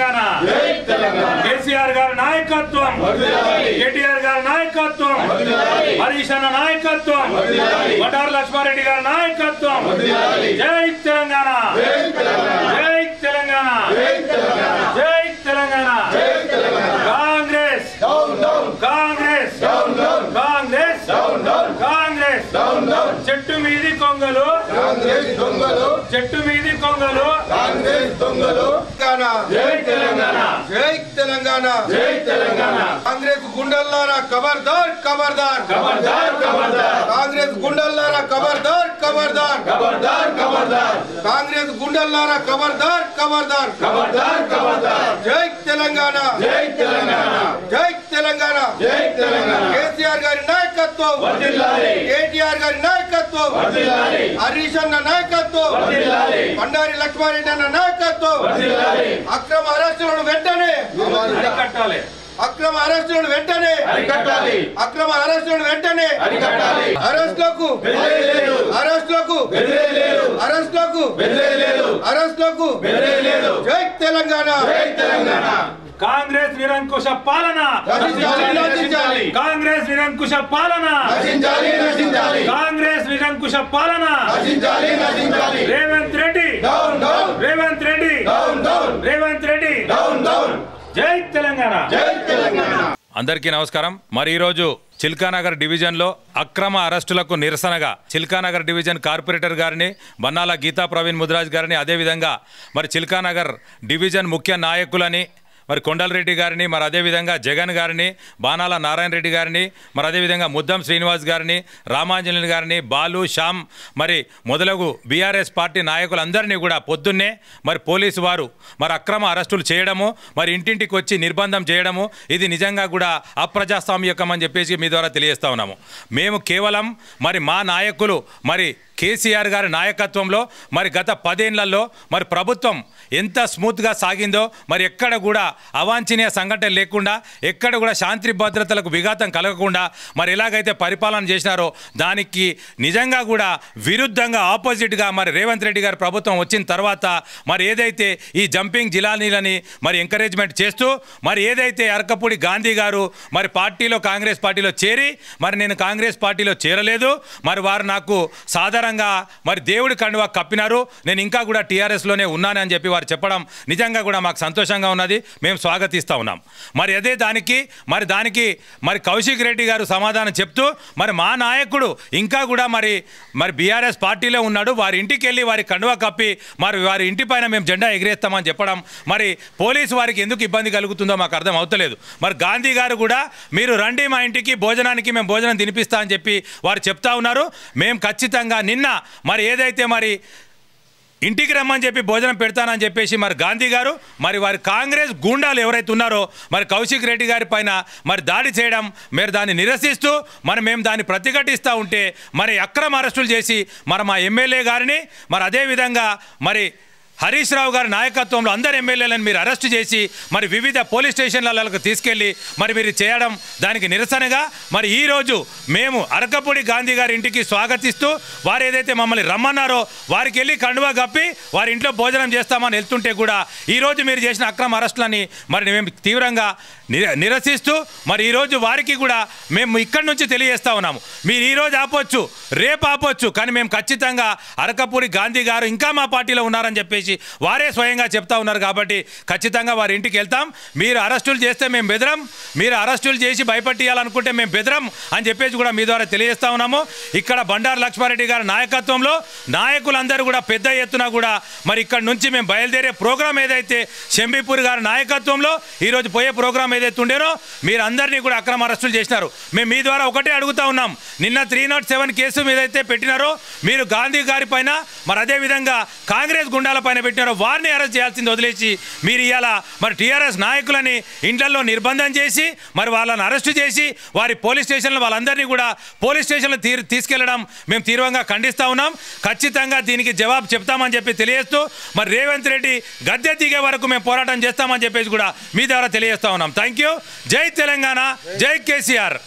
తెలంగాణ కేసీఆర్ గారి నాయకత్వం కేటీఆర్ గారి నాయకత్వం హరీష్ అన్న నాయకత్వం బండారు లక్ష్మారెడ్డి గారి నాయకత్వం జై తెలంగాణ జై తెలంగాణ జై తెలంగాణ కాంగ్రెస్ కాంగ్రెస్ కాంగ్రెస్ కాంగ్రెస్ చెట్టు మీది కొంగలు చెట్టు మీది కొంగలు జై తెలంగాణ జై తెలంగాణ జై తెలంగాణ కాంగ్రెస్ గుండల్లారా ఖబర్దార్ ఖబర్దార్ ఖబర్దార్ ఖబర్దార్ కాంగ్రెస్ గుండల్లారా ఖబర్దార్ ఖబర్దార్ ఖబర్దార్ ఖబర్దార్ కాంగ్రెస్ గుండల్లారా ఖబర్దార్ ఖబర్దార్ ఖబర్దార్ ఖబర్దార్ జై తెలంగాణ జై తెలంగాణ జై తెలంగాణ జై తెలంగాణ కేసీఆర్ గారి నాయకత్వం వర్ధిల్లాలి కేటీఆర్ గారి నాయకత్వం వర్ధిల్లాలి హరీష్ అన్న నాయకత్వం వర్ధిల్లాలి బండారి లక్ష్మారెడ్డి అన్న నాయకత్వం వర్ధిల్లాలి అక్రమ అరెస్టులను వెంటనే అరికట్టాలి అక్రమ అరెస్టులను వెంటనే అరికట్టాలి అక్రమ అరెస్టులను వెంటనే అరికట్టాలి అరెస్టులకు బెదిరేలేదు అరెస్టులకు బెదిరేలేదు అరెస్టులకు బెదిరేలేదు అరెస్టులకు బెదిరేలేదు జై తెలంగాణ జై తెలంగాణ కాంగ్రెస్ నిరంకుశ పాలన కాంగ్రెస్ నిరంకుశ పాలన కాంగ్రెస్ నిరంకుశ పాలన రేవంత్ రెడ్డి రేవంత్ రెడ్డి రేవంత్ రెడ్డి జై తెలంగాణ జై తెలంగాణ అందరికీ నమస్కారం. మరి ఈరోజు చిల్కానగర్ డివిజన్లో అక్రమ అరెస్టులకు నిరసనగా చిల్కానగర్ డివిజన్ కార్పొరేటర్ గారిని బన్నాల గీతా ప్రవీణ్ ముద్రాజ్ గారిని అదేవిధంగా మరి చిల్కానగర్ డివిజన్ ముఖ్య నాయకులని మరి కొండలరెడ్డి గారిని మరి అదేవిధంగా జగన్ గారిని బాణాల నారాయణ రెడ్డి గారిని మరి అదేవిధంగా ముద్దం శ్రీనివాస్ గారిని రామాంజనేయులు గారిని బాలు శ్యామ్ మరి మొదలగు బీఆర్ఎస్ పార్టీ నాయకులందరినీ కూడా పొద్దున్నే మరి పోలీసు వారు మరి అక్రమ అరెస్టులు చేయడము మరి ఇంటింటికి వచ్చి నిర్బంధం చేయడము ఇది నిజంగా కూడా అప్రజాస్వామ్యకం అని చెప్పేసి మీ ద్వారా తెలియజేస్తా ఉన్నాము. మేము కేవలం మరి మా నాయకులు మరి కేసీఆర్ గారి నాయకత్వంలో మరి గత 10 ఏళ్లలో మరి ప్రభుత్వం ఎంత స్మూత్గా సాగిందో మరి ఎక్కడ కూడా అవాంఛనీయ సంఘటన లేకుండా ఎక్కడ కూడా శాంతి భద్రతలకు విఘాతం కలగకుండా మరి ఎలాగైతే పరిపాలన చేసినారో దానికి నిజంగా కూడా విరుద్ధంగా ఆపోజిట్గా మరి రేవంత్ రెడ్డి గారి ప్రభుత్వం వచ్చిన తర్వాత మరి ఏదైతే ఈ జంపింగ్ జిలానీలని మరి ఎంకరేజ్మెంట్ చేస్తూ మరి ఏదైతే అరకపూడి గాంధీ గారు మరి పార్టీలో కాంగ్రెస్ పార్టీలో చేరి మరి నేను కాంగ్రెస్ పార్టీలో చేరలేదు మరి వారు నాకు సాధారణంగా మరి దేవుడి కండువా కప్పినారు నేను ఇంకా కూడా టీఆర్ఎస్లోనే ఉన్నానని చెప్పి వారు చెప్పడం నిజంగా కూడా మాకు సంతోషంగా ఉన్నది. మేము స్వాగతిస్తూ ఉన్నాం. మరి అదే దానికి మరి కౌశిక్ రెడ్డి గారు సమాధానం చెప్తూ మరి మా నాయకుడు ఇంకా కూడా మరి బీఆర్ఎస్ పార్టీలో ఉన్నాడు వారి ఇంటికి వెళ్ళి వారి కండువా కప్పి మరి వారి ఇంటి పైన మేము జెండా ఎగిరేస్తామని చెప్పడం మరి పోలీసు వారికి ఎందుకు ఇబ్బంది కలుగుతుందో మాకు అర్థం అవుతలేదు. మరి గాంధీ గారు కూడా మీరు రండి మా ఇంటికి భోజనానికి మేము భోజనం తినిపిస్తా అని చెప్పి వారు చెప్తా ఉన్నారు. మేము ఖచ్చితంగా నిన్న మరి ఏదైతే మరి ఇంటికి రమ్మని చెప్పి భోజనం పెడతానని చెప్పేసి మరి గాంధీ గారు మరి వారి కాంగ్రెస్ గూండాలు ఎవరైతే ఉన్నారో మరి కౌశిక్ రెడ్డి గారి పైన మరి దాడి చేయడం మరి దాన్ని నిరసిస్తూ మరి మేము దాన్ని ప్రతిఘటిస్తూ ఉంటే మరి అక్రమ అరెస్టులు చేసి మరి మా ఎమ్మెల్యే గారిని మరి అదేవిధంగా మరి హరీష్ రావు గారి నాయకత్వంలో అందరు ఎమ్మెల్యేలను మీరు అరెస్టు చేసి మరి వివిధ పోలీస్ స్టేషన్లకు తీసుకెళ్ళి మరి మీరు చేయడం దానికి నిరసనగా మరి ఈరోజు మేము అరకపూడి గాంధీ గారి ఇంటికి స్వాగతిస్తూ వారు ఏదైతే మమ్మల్ని రమ్మన్నారో వారికి వెళ్ళి కండువా కప్పి వారి ఇంట్లో భోజనం చేస్తామని వెళ్తుంటే కూడా ఈరోజు మీరు చేసిన అక్రమ అరెస్టులని మరి మేము తీవ్రంగా నిరసిస్తూ మరి ఈరోజు వారికి కూడా మేము ఇక్కడి నుంచి తెలియజేస్తూ ఉన్నాము. మీరు ఈరోజు ఆపొచ్చు రేపు ఆపొచ్చు కానీ మేము ఖచ్చితంగా అరకపూడి గాంధీ గారు ఇంకా మా పార్టీలో ఉన్నారని చెప్పేసి వారే స్వయంగా చెప్తా ఉన్నారు కాబట్టి ఖచ్చితంగా వారి ఇంటికి వెళ్తాం. మీరు అరెస్టులు చేస్తే మేము బెదరం మీరు అరెస్టులు చేసి భయపెట్టియాలనుకుంటే మేము బెదరం అని చెప్పేసి కూడా మీ ద్వారా తెలియజేస్తా ఉన్నాము. ఇక్కడ బండారు లక్ష్మారెడ్డి గారి నాయకత్వంలో నాయకులందరూ కూడా పెద్ద ఎత్తున కూడా మరి ఇక్కడ నుంచి మేము బయలుదేరే ప్రోగ్రాం ఏదైతే షంబీపూర్ గారి నాయకత్వంలో ఈరోజు పోయే ప్రోగ్రాం ఏదైతే ఉండేనో మీరు అందరినీ కూడా అక్రమ అరెస్టులు చేసినారు. మేము మీ ద్వారా ఒకటే అడుగుతా ఉన్నాం నిన్న 307 కేసు ఏదైతే పెట్టినారో మీరు గాంధీ గారి పైన మరి అదేవిధంగా కాంగ్రెస్ గుండాల పైన పెట్టినారో వారిని అరెస్ట్ చేయాల్సింది వదిలేసి మీరు ఇవాళ మరి టీఆర్ఎస్ నాయకులని ఇండ్లలో నిర్బంధం చేసి మరి వాళ్ళని అరెస్టు చేసి వారి పోలీస్ స్టేషన్లో వాళ్ళందరినీ కూడా పోలీస్ స్టేషన్లో తీసుకెళ్లడం మేము తీవ్రంగా ఖండిస్తూ ఉన్నాం. ఖచ్చితంగా దీనికి జవాబు చెప్తామని చెప్పి తెలియజేస్తూ మరి రేవంత్ రెడ్డి గద్దె దిగే వరకు మేము పోరాటం చేస్తామని చెప్పేసి కూడా మీ ద్వారా తెలియజేస్తా ఉన్నాం. Thank you. జై తెలంగాణ జై కేసీఆర్.